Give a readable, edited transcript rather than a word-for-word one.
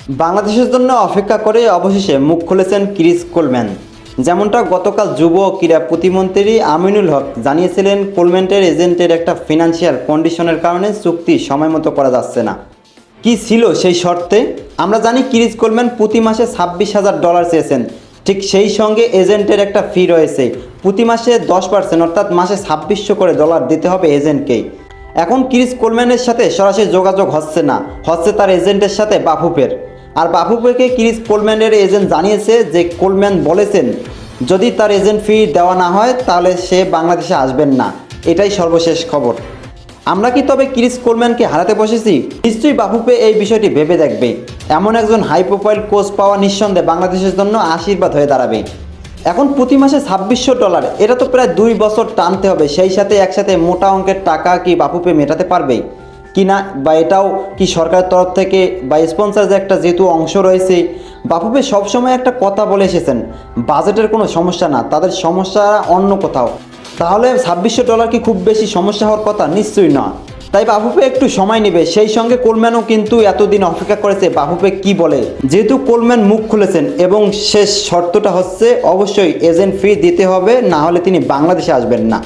বাংলাদেশের জন্য অপেক্ষা করে অবশেষে মুখ খুলেছেন ক্রিস কোলম্যান। যেমনটা গতকাল যুব ও ক্রীড়া প্রতিমন্ত্রী আমিনুল হক জানিয়েছিলেন, কোলম্যানের এজেন্টের একটা ফিনান্সিয়াল কন্ডিশনের কারণে চুক্তি সময়মতো করা যাচ্ছে না। কি ছিল সেই শর্তে? আমরা জানি ক্রিস কোলম্যান প্রতি মাসে $26,000 চেয়েছেন। ঠিক সেই সঙ্গে এজেন্টের একটা ফি রয়েছে, প্রতি মাসে 10%, অর্থাৎ মাসে $2,600 করে দিতে হবে এজেন্টকেই। এখন ক্রিস কোলম্যানের সাথে সরাসরি যোগাযোগ হচ্ছে না, হচ্ছে তার এজেন্টের সাথে বাফুফের। আর বাফুফেকে ক্রিস কোলম্যানের এজেন্ট জানিয়েছে যে কোলম্যান বলেছেন যদি তার এজেন্ট ফি দেওয়া না হয় তাহলে সে বাংলাদেশে আসবেন না। এটাই সর্বশেষ খবর। আমরা কি তবে ক্রিস কোলম্যানকে হারাতে বসেছি? নিশ্চয়ই বাফুফে এই বিষয়টি ভেবে দেখবে। এমন একজন হাই প্রোফাইল কোচ পাওয়া নিঃসন্দেহে বাংলাদেশের জন্য আশীর্বাদ হয়ে দাঁড়াবে। এখন প্রতি মাসে $2,600, এটা তো প্রায় 2 বছর টানতে হবে। সেই সাথে একসাথে মোটা অঙ্কের টাকা কি বাফুফে মেটাতে পারবে কি না, বা এটাও কি সরকারের তরফ থেকে বা স্পন্সর যে একটা যেহেতু অংশ রয়েছে। বাফুফে সবসময় একটা কথা বলে এসেছেন, বাজেটের কোনো সমস্যা না, তাদের সমস্যা অন্য কোথাও। তাহলে $2,600 কি খুব বেশি সমস্যা হওয়ার কথা? নিশ্চয়ই না। তাই বাফুফে একটু সময় নেবে। সেই সঙ্গে কোলম্যানও কিন্তু এতদিন অপেক্ষা করেছে বাফুফে কি বলে। যেহেতু কোলম্যান মুখ খুলেছেন এবং শেষ শর্তটা হচ্ছে অবশ্যই এজেন্ট ফি দিতে হবে, না হলে তিনি বাংলাদেশে আসবেন না।